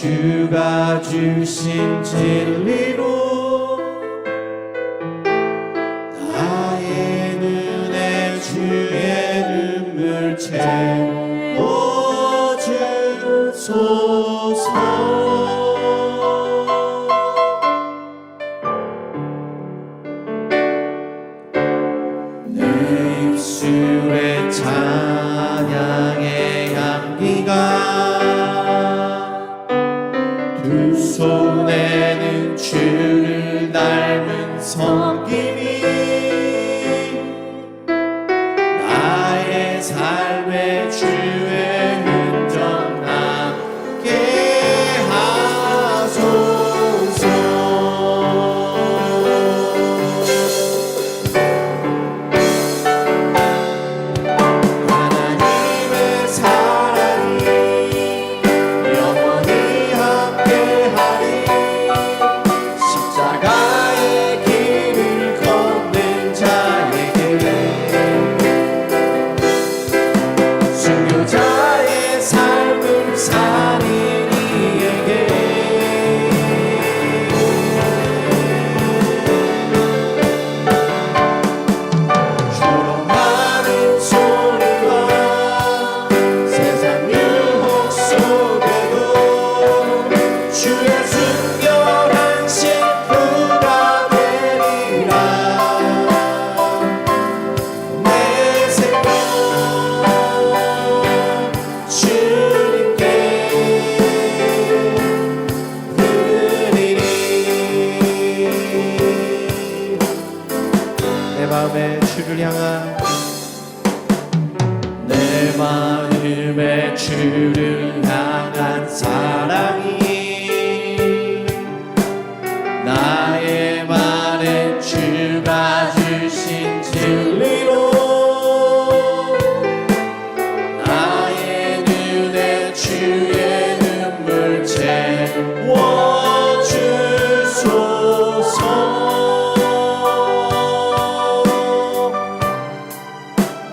주가 주신 진리로 나의 눈에 주의 눈물 채워주소서. 내 입술에 찬양의 향기가 두 손에는 주를 닮은 섬김이 나의 삶의 주의 흔적 남게 하소서. 하나님의 사랑이 영원히 함께하리. 십자가의 길을 걷는 자에게 순교자의 삶을 사는 이에게 조롱하는 소리와 세상 유혹 속에도 주의 순결한 신부가 되리라. 내 생명 주님께 드리리. 내 마음에 주를 향한 내 마음에 주를 향한 사랑이 나의 말에 주가 주신 진리로 나의 눈에 주의 눈물 채워주소서.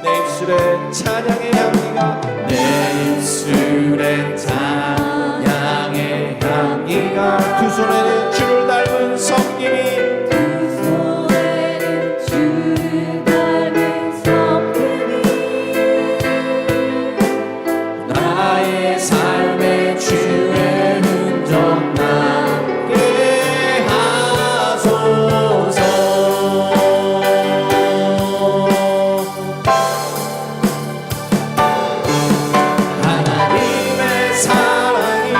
내 입술에 찬양의 향기가 내 입술에 찬양의 향기가 두 손에는 주를 닮은 섬김이 나의 삶의 주의 흔적 남게 하소서. 하나님의 사랑이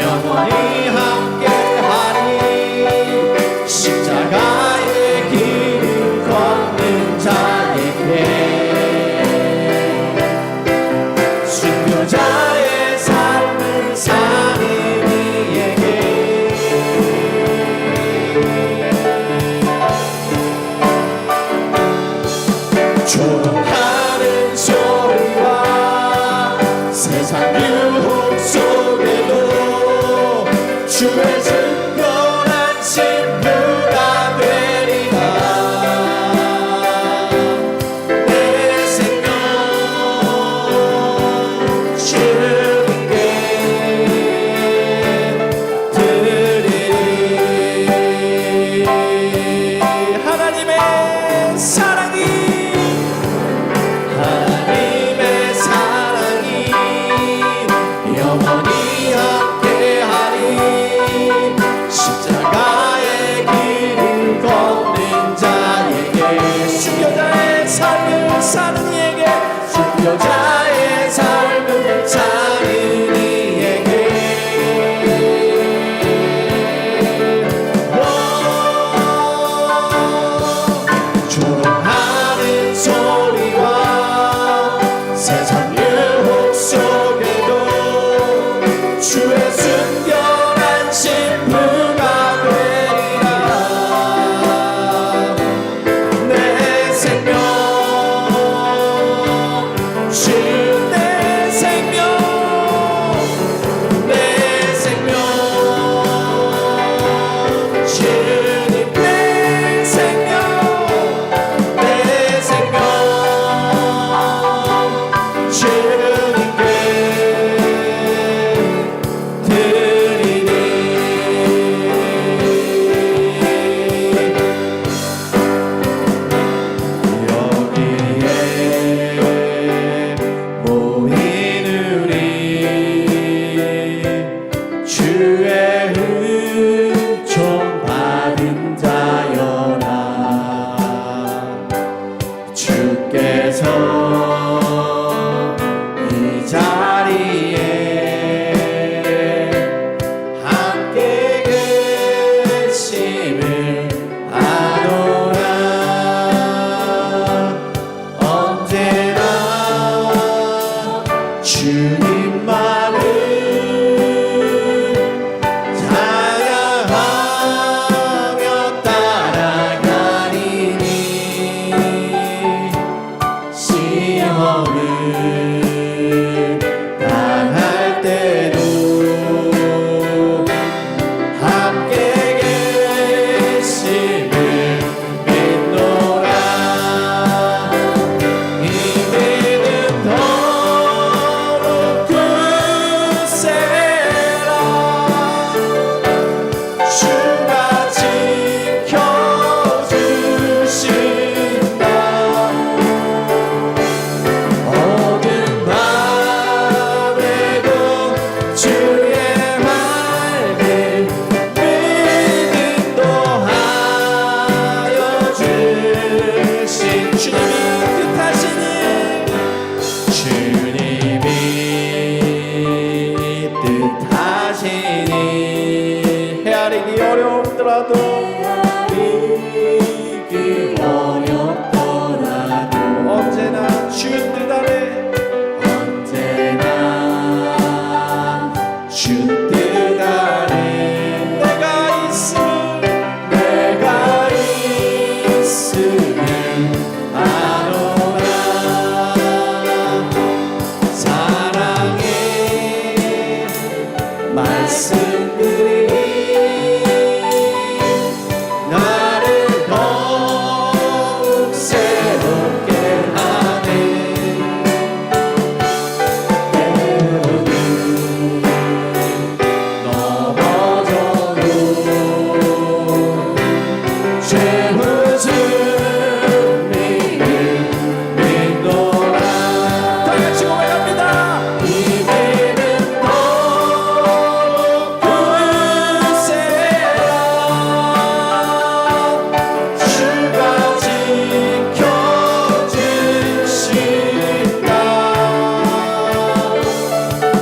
영원히 함께하리. 십자가의 길을 걷는 자에게 순교자의 삶을 사는 이에게 조롱하는 소리와 세상 유혹 속에도 주의 순결한 신부가 되리라. 내 생명 주님께 드리리. 하나님의 사랑이 영원히 함께하리. 십자가의 길을 걷는 자에게 순교자의 삶을 사는 이에게 순교자의 삶을 사는 이에게 조롱하는 소리와 세상 유혹 속에도 주의 순결한 신부가 되리라. 내 생명 내 생명 내 생명 주님 내 생명 내 생명 주님께 어렵더라도 믿기 어렵더라도 언제나 주 뜻 안에 언제나 주 뜻 안에 내가 있으면 아노라 사랑의 말씀들이 나를 더욱 새롭게 하네 때로는 넘어져도 최후 승리를 믿노라 다 같이 고백합니다 이제는 더욱 굳세라 주가 지켜주신다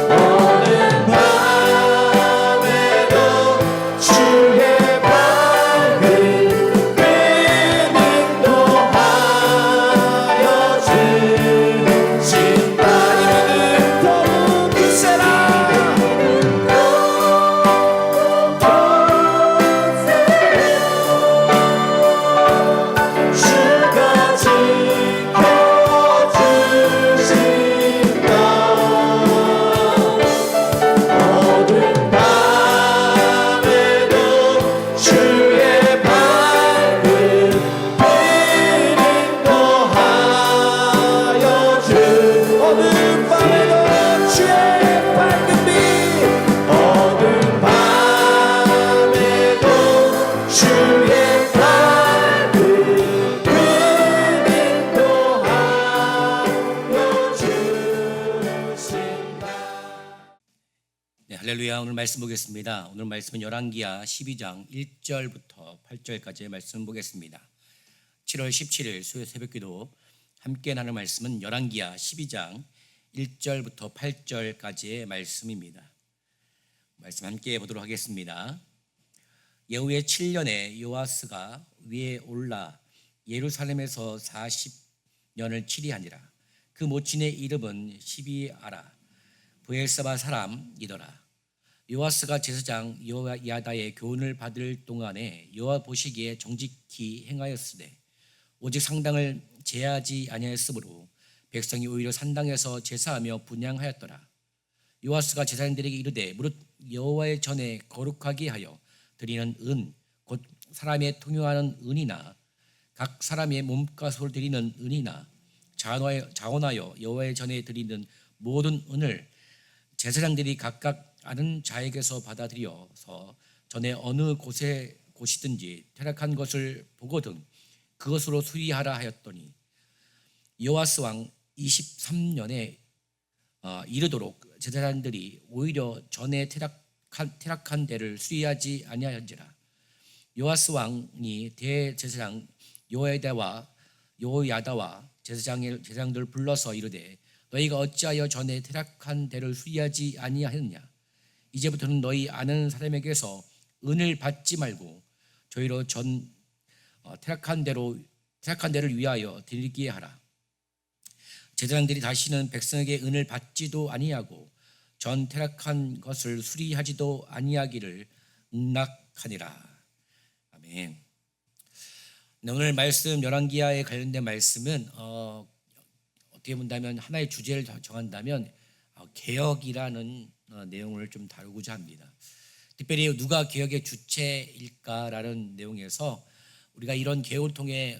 어느 밤에도 주의 밝은 할렐루야. 오늘 말씀 보겠습니다. 오늘 말씀은 열왕기하 12장 1절부터 8절까지의 말씀 보겠습니다. 7월 17일 수요 새벽기도 함께 나눌 말씀은 열왕기하 12장 1절부터 8절까지의 말씀입니다. 말씀 함께 보도록 하겠습니다. 여후의 7년에 요아스가 위에 올라 예루살렘에서 40년을 치리하니라. 그 모친의 이름은 시비아라 브엘사바 사람이더라. 요아스가 제사장 여호야다의 교훈을 받을 동안에 여호와 보시기에 정직히 행하였으되 오직 상당을 제하지 아니하였으므로 백성이 오히려 산당에서 제사하며 분향하였더라. 요아스가 제사장들에게 이르되 무릇 여호와의 전에 거룩하게 하여 드리는 은 곧 사람의 통용하는 은이나 각 사람의 몸값으로 드리는 은이나 자원하여 여호와의 전에 드리는 모든 은을 제사장들이 각각 아는 자에게서 받아들여서 전에 어느 곳이든지 퇴락한 것을 보거든 그것으로 수리하라 하였더니 요아스 왕 23년에 이르도록 제사장들이 오히려 전에 퇴락한 데를 수리하지 아니하였지라. 요아스 왕이 대제사장 여호야다와 제사장들을 불러서 이르되 너희가 어찌하여 전에 퇴락한 데를 수리하지 아니하였냐. 이제부터는 너희 아는 사람에게서 은을 받지 말고 저희로 퇴락한 데를 위하여 드리게 하라. 제사장들이 다시는 백성에게 은을 받지도 아니하고 전 퇴락한 것을 수리하지도 아니하기를 응낙하니라. 아멘. 오늘 말씀 열왕기하에 관련된 말씀은 어떻게 본다면 하나의 주제를 정한다면 개혁이라는 내용을 좀 다루고자 합니다. 특별히 누가 개혁의 주체일까라는 내용에서 우리가 이런 개혁을 통해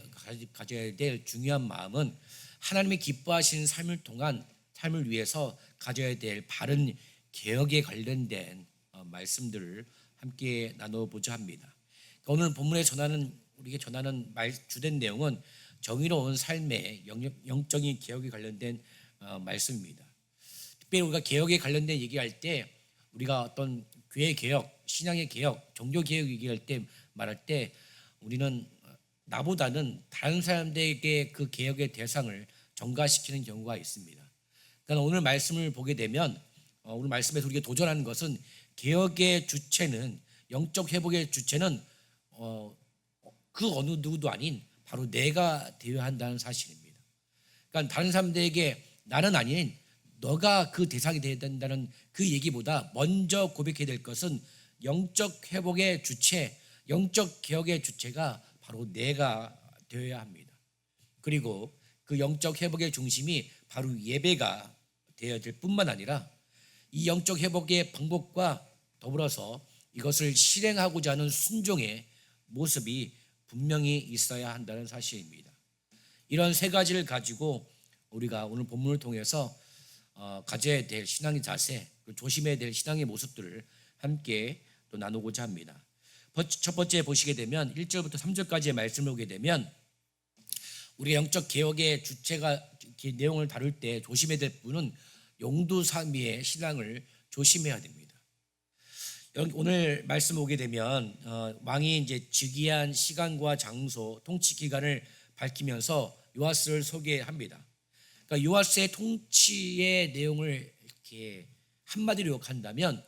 가져야 될 중요한 마음은 하나님이 기뻐하시는 삶을 위해서 가져야 될 바른 개혁에 관련된 말씀들을 함께 나눠보자 합니다. 오늘 본문에 우리에게 전하는 주된 내용은 정의로운 삶의 영적인 개혁에 관련된 말씀입니다. 특별히 우리가 개혁에 관련된 얘기할 때 우리가 어떤 교회 개혁, 신앙의 개혁, 종교 개혁 얘기할 때 말할 때 우리는 나보다는 다른 사람들에게 그 개혁의 대상을 전가시키는 경우가 있습니다. 그러니까 오늘 말씀을 보게 되면 오늘 말씀에서 우리가 도전하는 것은 개혁의 주체는 영적 회복의 주체는 그 어느 누구도 아닌 바로 내가 되어야 한다는 사실입니다. 그러니까 다른 사람들에게 나는 아닌 너가 그 대상이 되어야 된다는 그 얘기보다 먼저 고백해야 될 것은 영적 회복의 주체, 영적 개혁의 주체가 바로 내가 되어야 합니다. 그리고 그 영적 회복의 중심이 바로 예배가 되어야 될 뿐만 아니라 이 영적 회복의 방법과 더불어서 이것을 실행하고자 하는 순종의 모습이 분명히 있어야 한다는 사실입니다. 이런 세 가지를 가지고 우리가 오늘 본문을 통해서 가져야 될 신앙의 자세, 조심해야 될 신앙의 모습들을 함께 또 나누고자 합니다. 첫 번째 보시게 되면 1절부터 3절까지의 말씀을 보게 되면 우리가 영적 개혁의 주체가 내용을 다룰 때 조심해야 될 부분은 용두삼위의 신앙을 조심해야 됩니다. 오늘 말씀 보게 되면 왕이 이제 즉위한 시간과 장소, 통치 기간을 밝히면서 요아스를 소개합니다. 그러니까 요아스의 통치의 내용을 이렇게 한마디로 요약한다면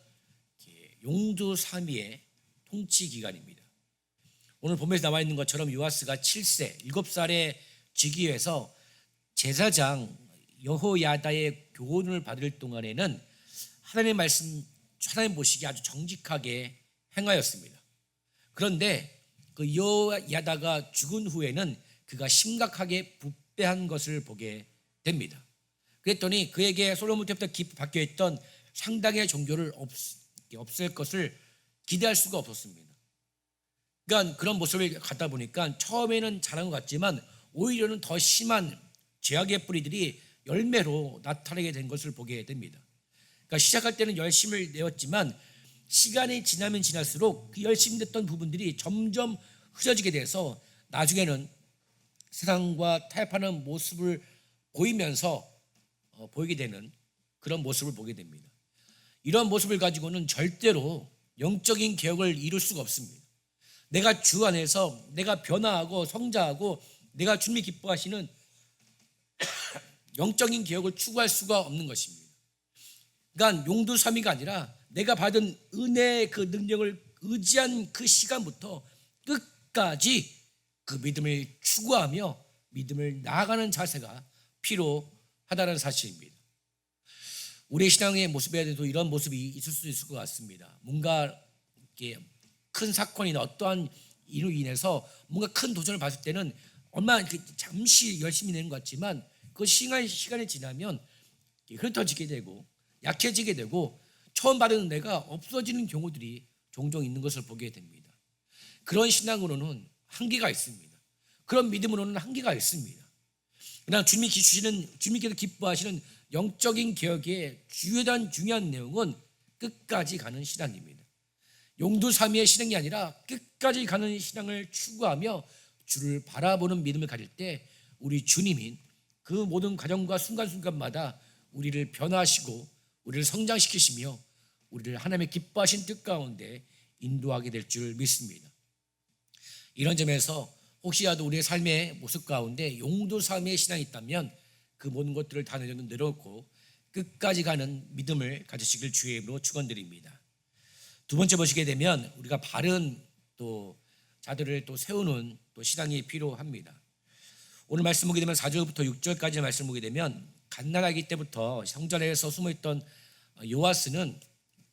용두삼위의 통치 기간입니다. 오늘 본문에서 나와 있는 것처럼 요아스가 7세, 7살에 즉위해서 제사장 여호야다의 교훈을 받을 동안에는 하나님의 말씀, 하나님 보시기에 아주 정직하게 행하였습니다. 그런데 그 여호야다가 죽은 후에는 그가 심각하게 부패한 것을 보게 됩니다. 그랬더니 그에게 솔로몬 때부터 깊이 박혀있던 상당의 종교를 없앨 것을 기대할 수가 없었습니다. 그러니까 그런 모습을 갖다 보니까 처음에는 잘한 것 같지만 오히려는 더 심한 죄악의 뿌리들이 열매로 나타나게 된 것을 보게 됩니다. 그러니까 시작할 때는 열심을 내었지만 시간이 지나면 지날수록 그 열심히 냈던 부분들이 점점 흐려지게 돼서 나중에는 세상과 타협하는 모습을 보이면서 보이게 되는 그런 모습을 보게 됩니다. 이런 모습을 가지고는 절대로 영적인 개혁을 이룰 수가 없습니다. 내가 주 안에서 내가 변화하고 성장하고 내가 주님이 기뻐하시는 영적인 개혁을 추구할 수가 없는 것입니다. 그러니까 용두삼위가 아니라 내가 받은 은혜의 그 능력을 의지한 그 시간부터 끝까지 그 믿음을 추구하며 믿음을 나아가는 자세가 필요하다는 사실입니다. 우리의 신앙의 모습에도 이런 모습이 있을 수 있을 것 같습니다. 뭔가 이렇게 큰 사건이나 어떠한 일로 인해서 뭔가 큰 도전을 받을 때는 얼마나 잠시 열심히 내는 것 같지만 그 시간이 지나면 흩어지게 되고 약해지게 되고 처음 받은 은혜가 없어지는 경우들이 종종 있는 것을 보게 됩니다. 그런 신앙으로는 한계가 있습니다. 그런 믿음으로는 한계가 있습니다. 그러나 주님께서 기뻐하시는 영적인 개혁의 중요한 내용은 끝까지 가는 신앙입니다. 용두삼위의 신앙이 아니라 끝까지 가는 신앙을 추구하며 주를 바라보는 믿음을 가질 때 우리 주님인 그 모든 과정과 순간순간마다 우리를 변화하시고 우리를 성장시키시며 우리를 하나님의 기뻐하신 뜻 가운데 인도하게 될 줄 믿습니다. 이런 점에서 혹시라도 우리의 삶의 모습 가운데 용두삼위의 신앙이 있다면 그 모든 것들을 다 내려놓고 끝까지 가는 믿음을 가지시길 주의 이름으로 축원드립니다. 두 번째 보시게 되면 우리가 바른 또 자들을 또 세우는 또 신앙이 필요합니다. 오늘 말씀 보게 되면 4절부터 6절까지 말씀 보게 되면 갓난아기 때부터 성전에서 숨어있던 요아스는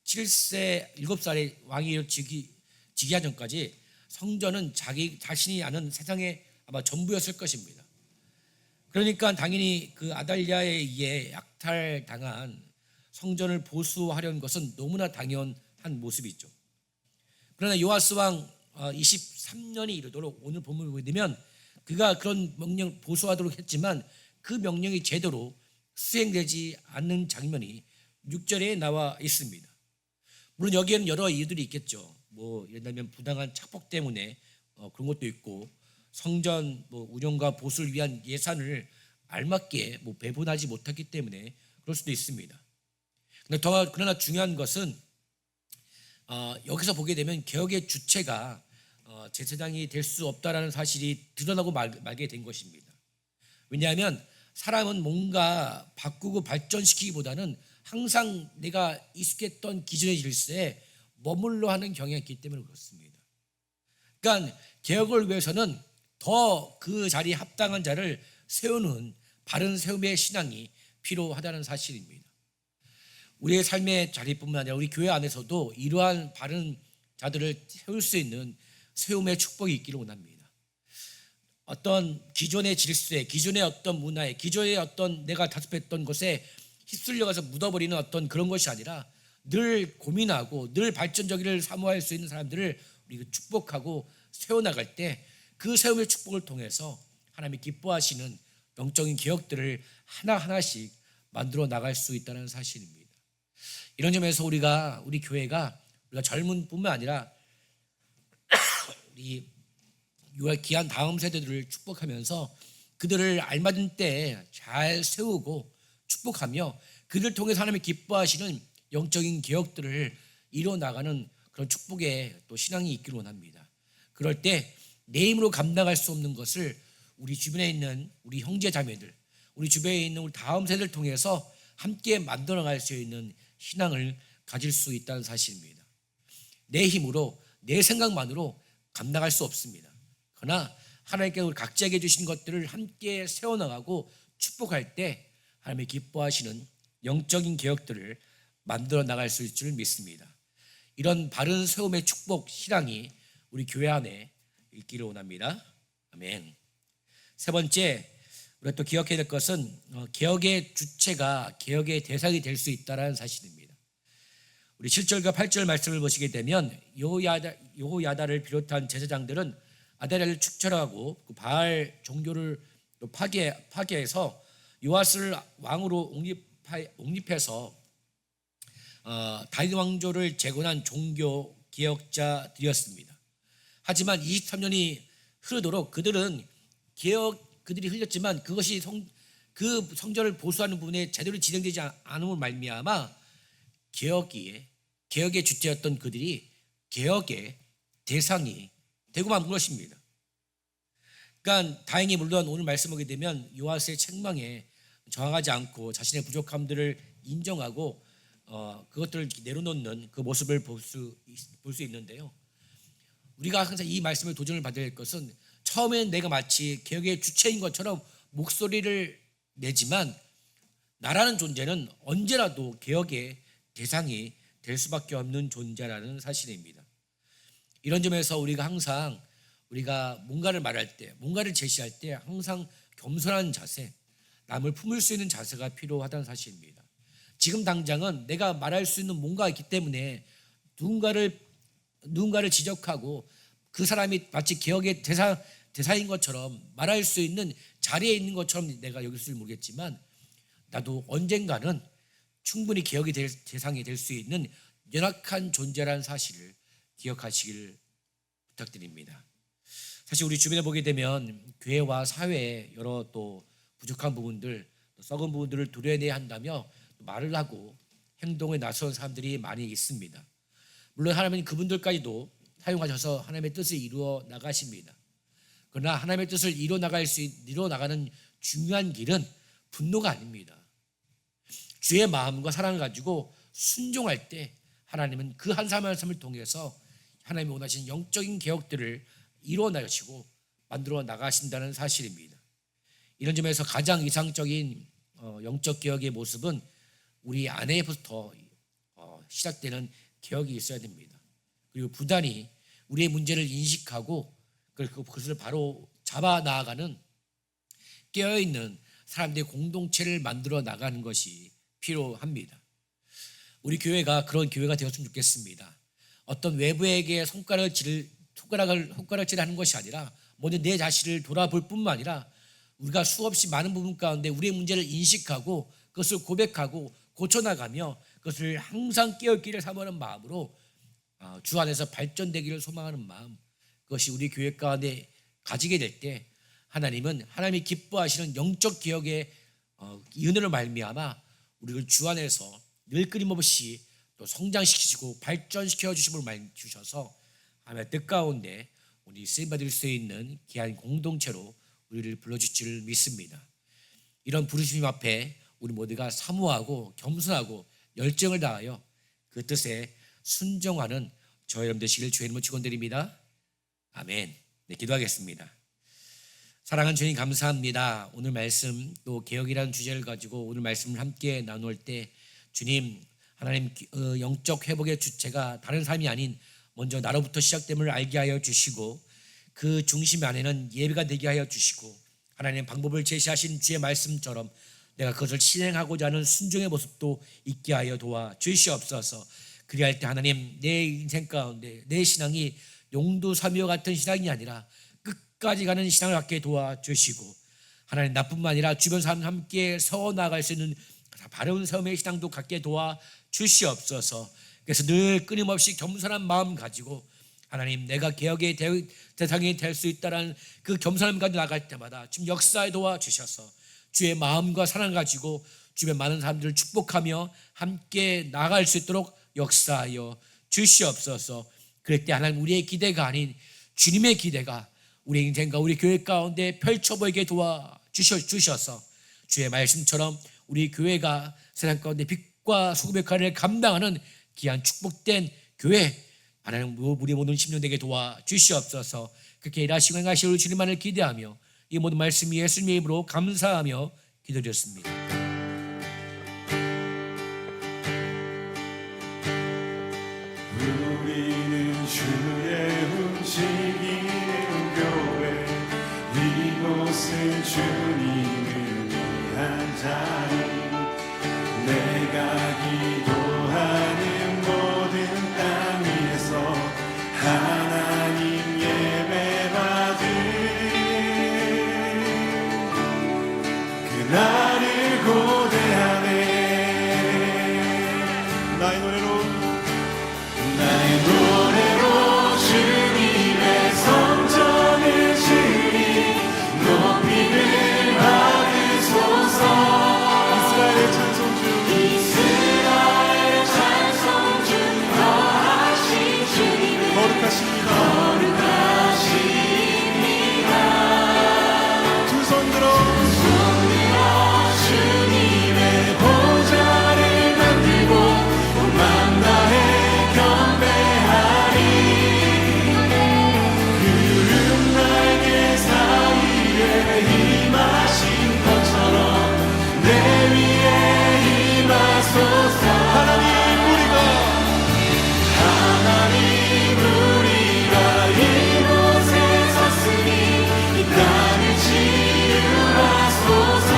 7세 7살의 왕이 즉위하기 전까지 성전은 자기 자신이 아는 세상의 아마 전부였을 것입니다. 그러니까 당연히 그 아달랴에 의해 약탈당한 성전을 보수하려는 것은 너무나 당연한 모습이죠. 그러나 요아스 왕 23년이 이르도록 오늘 본문을 보게 되면 그가 그런 명령 보수하도록 했지만 그 명령이 제대로 수행되지 않는 장면이 6절에 나와 있습니다. 물론 여기에는 여러 이유들이 있겠죠. 예를 들면 부당한 착복 때문에 그런 것도 있고 성전 운영과 보수를 위한 예산을 알맞게 배분하지 못했기 때문에 그럴 수도 있습니다. 그러나 중요한 것은 여기서 보게 되면 개혁의 주체가 제사장이 될 수 없다라는 사실이 드러나고 말게 된 것입니다. 왜냐하면 사람은 뭔가 바꾸고 발전시키기보다는 항상 내가 익숙했던 기존의 질서에 머물러 하는 경향이 있기 때문에 그렇습니다. 그러니까 개혁을 위해서는 더 그 자리에 합당한 자를 세우는 바른 세움의 신앙이 필요하다는 사실입니다. 우리의 삶의 자리뿐만 아니라 우리 교회 안에서도 이러한 바른 자들을 세울 수 있는 세움의 축복이 있기를 원합니다. 어떤 기존의 질서에, 기존의 어떤 문화에, 기존의 어떤 내가 다습했던 것에 휩쓸려가서 묻어버리는 어떤 그런 것이 아니라 늘 고민하고 늘 발전적이를 사모할 수 있는 사람들을 우리가 축복하고 세워나갈 때 그 세움의 축복을 통해서 하나님이 기뻐하시는 영적인 개혁들을 하나하나씩 만들어 나갈 수 있다는 사실입니다. 이런 점에서 우리 교회가 젊은 뿐만 아니라 우리 귀한 다음 세대들을 축복하면서 그들을 알맞은 때에 잘 세우고 축복하며 그들 통해서 하나님이 기뻐하시는 영적인 개혁들을 이루어 나가는 그런 축복의 또 신앙이 있기를 원합니다. 그럴 때 내 힘으로 감당할 수 없는 것을 우리 주변에 있는 우리 형제 자매들, 우리 주변에 있는 우리 다음 세대를 통해서 함께 만들어갈 수 있는 신앙을 가질 수 있다는 사실입니다. 내 힘으로 내 생각만으로 감당할 수 없습니다. 그러나 하나님께서 우리 각자에게 주신 것들을 함께 세워나가고 축복할 때 하나님이 기뻐하시는 영적인 개혁들을 만들어 나갈 수 있을 줄 믿습니다. 이런 바른 세움의 축복 신앙이 우리 교회 안에 있기를 원합니다. 아멘. 세 번째, 우리가 또 기억해야 될 것은 개혁의 주체가 개혁의 대상이 될 수 있다는 사실입니다. 우리 7절과 8절 말씀을 보시게 되면 여호야다를 비롯한 제사장들은 아다랴를 축절하고 그 바알 종교를 또 파괴해서 요아스를 왕으로 옹립해서 다윗 왕조를 재건한 종교 개혁자들이었습니다. 하지만 23년이 흐르도록 그들이 흘렸지만 그것이 그 성전을 보수하는 부분에 제대로 진행되지 않음을 말미암아 개혁의 주체였던 그들이 개혁의 대상이 되고 만 것입니다. 그러니까 다행히 물론 오늘 말씀하게 되면 요아스의 책망에 저항하지 않고 자신의 부족함들을 인정하고 그것들을 내려놓는 그 모습을 볼 수 있는데요. 우리가 항상 이 말씀을 도전을 받아야 할 것은 처음엔 내가 마치 개혁의 주체인 것처럼 목소리를 내지만 나라는 존재는 언제라도 개혁의 대상이 될 수밖에 없는 존재라는 사실입니다. 이런 점에서 우리가 항상 뭔가를 말할 때, 뭔가를 제시할 때 항상 겸손한 자세, 남을 품을 수 있는 자세가 필요하다는 사실입니다. 지금 당장은 내가 말할 수 있는 뭔가가 있기 때문에 누군가를 지적하고 그 사람이 마치 개혁의 대사인 것처럼 말할 수 있는 자리에 있는 것처럼 내가 여길 줄 모르겠지만 나도 언젠가는 충분히 개혁의 대상이 될 수 있는 연약한 존재라는 사실을 기억하시기를 부탁드립니다. 사실 우리 주변에 보게 되면 교회와 사회에 여러 또 부족한 부분들, 또 썩은 부분들을 도려내야 한다며 말을 하고 행동에 나선 사람들이 많이 있습니다. 물론 하나님은 그분들까지도 사용하셔서 하나님의 뜻을 이루어 나가십니다. 그러나 하나님의 뜻을 이루어 나가는 중요한 길은 분노가 아닙니다. 주의 마음과 사랑을 가지고 순종할 때 하나님은 그 한 사람 한 사람을 통해서 하나님이 원하시는 영적인 개혁들을 이루어 나가시고 만들어 나가신다는 사실입니다. 이런 점에서 가장 이상적인 영적 개혁의 모습은 우리 안에부터 시작되는 개혁이 있어야 됩니다. 그리고 부단히 우리의 문제를 인식하고 그것을 바로 잡아 나아가는 깨어있는 사람들의 공동체를 만들어 나가는 것이 필요합니다. 우리 교회가 그런 교회가 되었으면 좋겠습니다. 어떤 외부에게 손가락질하는 것이 아니라 먼저 내 자신을 돌아볼 뿐만 아니라 우리가 수없이 많은 부분 가운데 우리의 문제를 인식하고 그것을 고백하고 고쳐나가며 그것을 항상 깨어있기를 사모하는 마음으로 주 안에서 발전되기를 소망하는 마음, 그것이 우리 교회 가운데 가지게 될 때 하나님은 하나님이 기뻐하시는 영적 개혁의 은혜를 말미암아 우리를 주 안에서 늘 끊임없이 또 성장시키시고 발전시켜 주심을 주셔서 하나님의 뜻 가운데 우리 쓰임받을 수 있는 귀한 공동체로 우리를 불러주실 믿습니다. 이런 부르심 앞에 우리 모두가 사모하고 겸손하고 열정을 다하여 그 뜻에 순종하는 저희 여러분 되시길 주의 이름으로 축원드립니다. 아멘. 네, 기도하겠습니다. 사랑하는 주님 감사합니다. 오늘 말씀 또 개혁이라는 주제를 가지고 오늘 말씀을 함께 나눌 때 주님 하나님 영적 회복의 주체가 다른 사람이 아닌 먼저 나로부터 시작됨을 알게 하여 주시고 그 중심 안에는 예배가 되게 하여 주시고 하나님 방법을 제시하신 주의 말씀처럼 내가 그것을 실행하고자 하는 순종의 모습도 있게 하여 도와 주시옵소서. 그리할 때 하나님 내 인생 가운데 내 신앙이 용두사미와 같은 신앙이 아니라 끝까지 가는 신앙을 갖게 도와주시고 하나님 나뿐만 아니라 주변 사람과 함께 세워나갈 수 있는 바른 삶의 신앙도 갖게 도와주시옵소서. 그래서 늘 끊임없이 겸손한 마음 가지고 하나님 내가 개혁의 대상이 될 수 있다는 그 겸손함 가지고 나갈 때마다 지금 역사에 도와주셔서 주의 마음과 사랑 가지고 주변 많은 사람들을 축복하며 함께 나아갈 수 있도록 역사하여 주시옵소서. 그럴 때 하나님 우리의 기대가 아닌 주님의 기대가 우리 인생과 우리 교회 가운데 펼쳐 보이게 도와주셔서 주의 말씀처럼 우리 교회가 세상 가운데 빛과 소금의 역할을 감당하는 귀한 축복된 교회 하나님 우리 모든 심령되게 도와주시옵소서. 그렇게 일하시고 행하시는 우리 주님만을 기대하며 이 모든 말씀 예수님의 이름으로 감사하며 기도드렸습니다. 우리는 주의 움직이는 교회 이곳은 주님을 위한 자리 내가 기도하는 모든 땅 위에서 하나님 예배받을 그날을 고대하네. 나의 노래로 주님의 성전을 지으리 높임을 받으소서. 이스라엘의 찬송 중 거하신 주님 거룩하십니다. 두 손 들어 주님의 보좌를 만들고 온 마음 다해 경배하리. 구름 날개 사이에 임하신 것처럼 내 위에 임하소서. 하나님 우리가 이곳에 섰으니 이 땅을 치유하소서.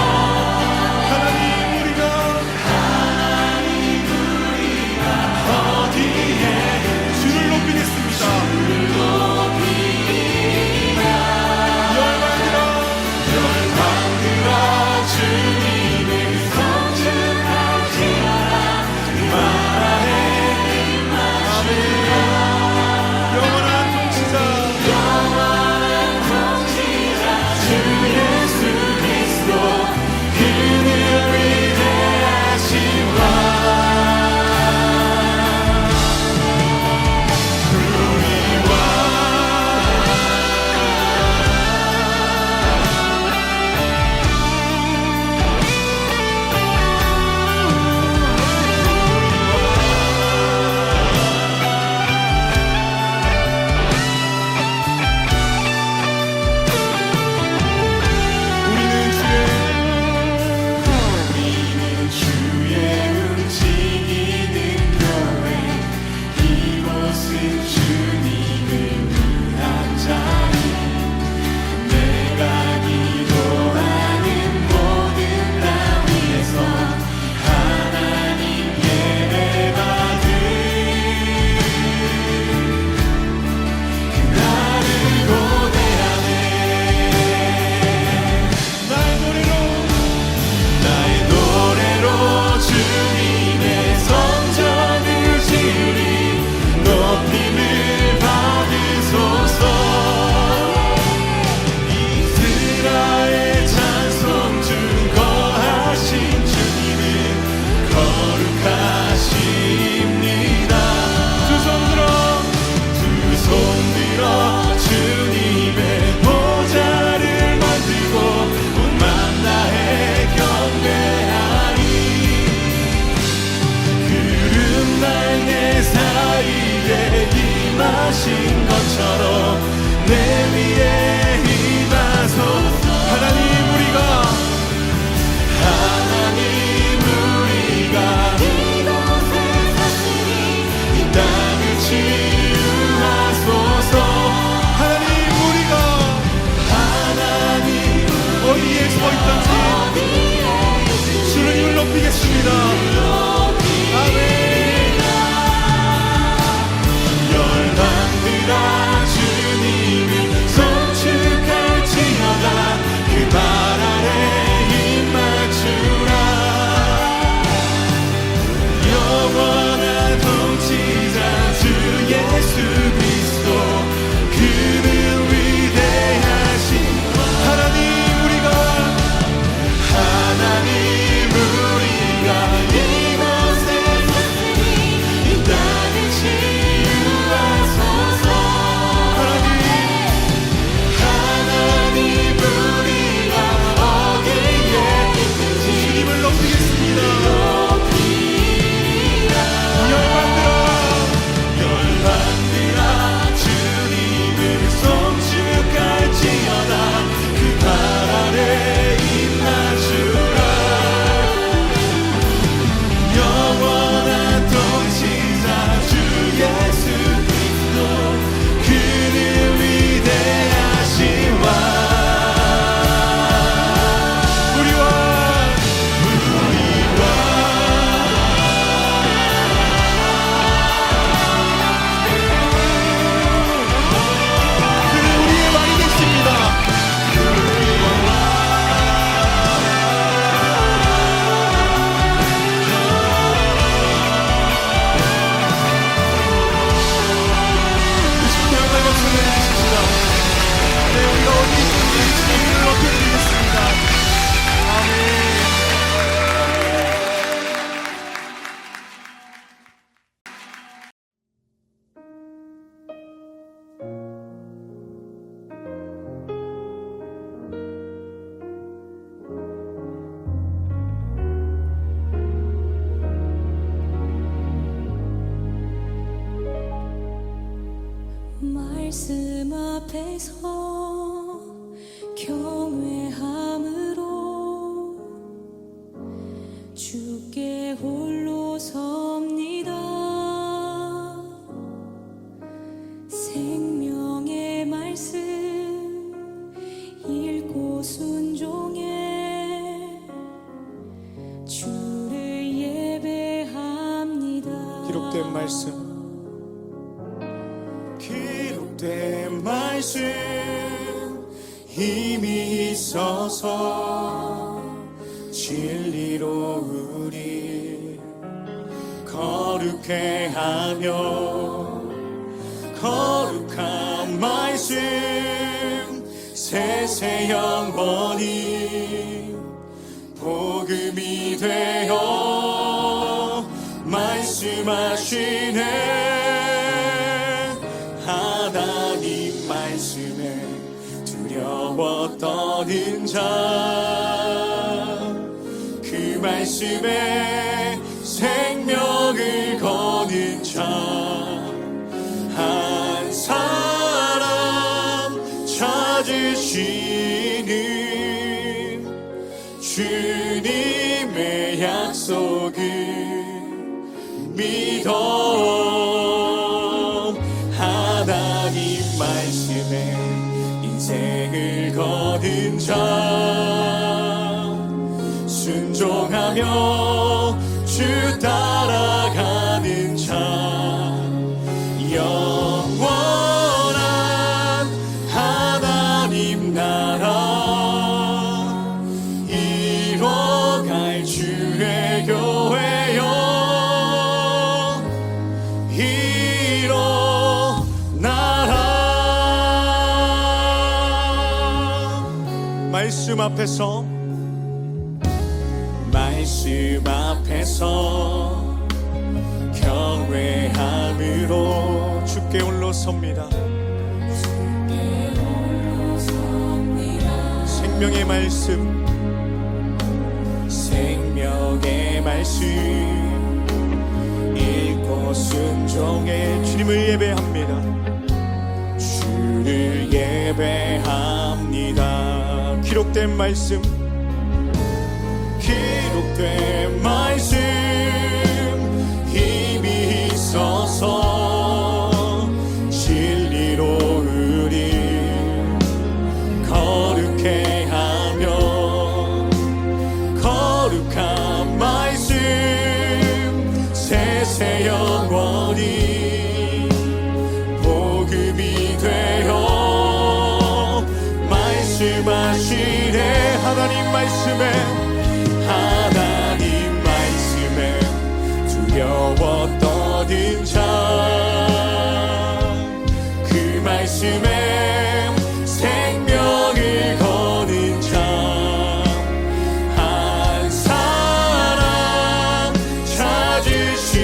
하나님 우리가 어디에 주를 높이겠습니다. 열방들아 주님을 성축할지어다. 마라의 임하시라. 영원한 통치자 주 예수 그리스도 그는 위대하신 왕. 우리는 주의 움직이는 교회 이곳은 주님을 위한 자리 내가 기도하는 모든 땅 위에서 하나님 예배받을 그날을 고대하네. 나의 노래로 주님의 성전을 지으리 높임을 받으소서. 이스라엘 찬송 중 거하신 주님은 거룩하십니다. 두 손 들어 주님의 보좌를 만들고 온 마음 다해 경배하리. 구름 날개 사이에 임하신 것처럼 말씀 앞에서 경외함으로 주께 홀로 섭니다. 생명의 말씀 읽고 순종해 주를 예배합니다. 기록된 말씀, 기록된 말씀 힘이 있어서 진리로 우리 거룩해 하며 거룩한 말씀 세세 영원히 복음이 되어 말씀하시네. 하나님 말씀에 두려워 떠는 자, 그 말씀에 생명을 거는 자 한 사람 찾으시는 주님의 약속을 믿어. 하나님 말씀에 인생을 거는 자, 순종하며 주 따라가는 자, 영원한 하나님 나라 이뤄갈 주의 교회여 일어나라. 말씀 앞에서 경외함으로 주께 홀로 섭니다. 생명의 말씀, 생명의 말씀 읽고 순종해 주님을 예배합니다. 주를 예배합니다. 기록된 말씀, 기록된 말씀 힘이 있어서 진리로 우리 거룩해 하며 거룩한 말씀 세세 영원히 복음이 되어 말씀하시네. 하나님 말씀에 두려워 떠든 자, 그 말씀에 생명을 거는 자 한 사람 찾으시는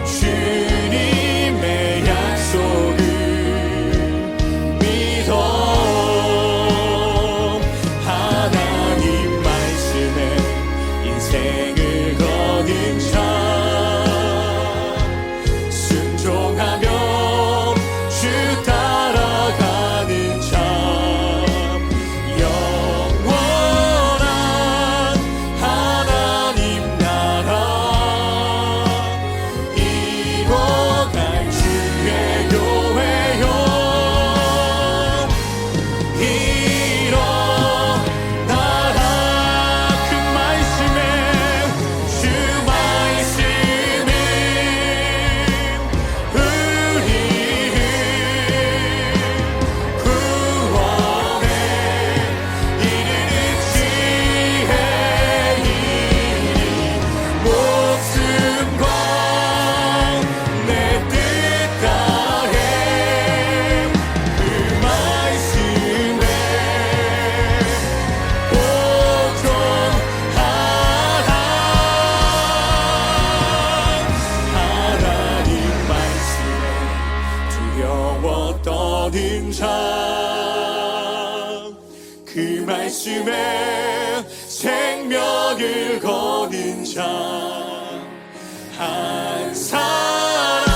주님의 약속을 믿어. 인생을 거는 자, 순종하며 주 따라가는 자, 영원한 하나님 나라 이뤄갈 주의 교회여 떠든 자, 그 말씀에 생명을 거는 자 한 사람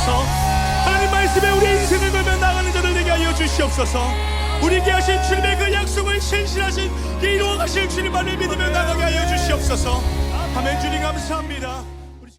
주시옵소서. 하나님 말씀에 우리 인생을 걸며 나가는 자들 되게 하여 주시옵소서. 우리에게 하신 주님의 그 약속을 신실하신 이루어 가실 주님만을 믿으며 나가게 하여 주시옵소서. 아멘. 주님 감사합니다.